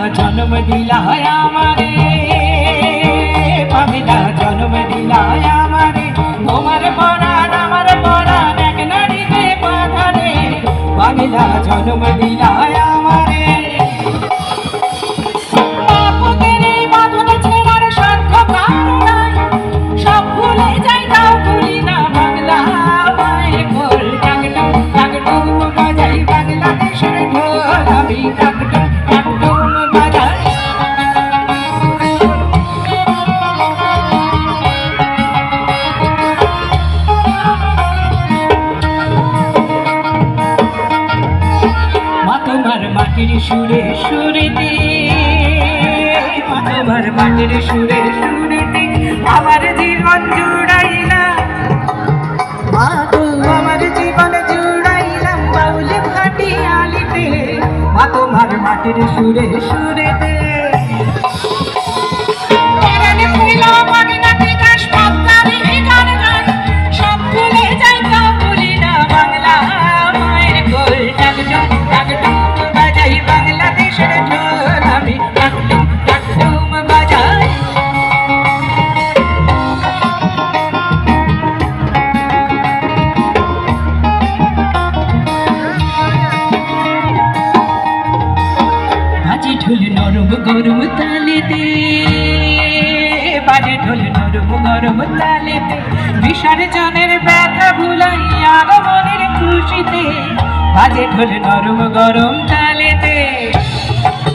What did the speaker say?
जन्म दिला हमारे बांगला जन्म दिला हमारे তোমার পরাণ আমার পরাণ এক নারীতে বাঁধারে বাংলা জন্ম দিলা আমারে সুরে সুরেতে তোমার মাটির সুরে সুরেতে আমার জীবন জুড়াইলা আমার জীবন জুড়াইলাম বাউল ঘাটি আলিতে তোমার মাটির সুরে সুরেতে ঢোল নরম গরম তালেতে বাজে ঢোল নরম গরম তালেতে বিসর্জনের ব্যথা ভুলাই আগমনের খুশিতে বাজে ঢোল নরম গরম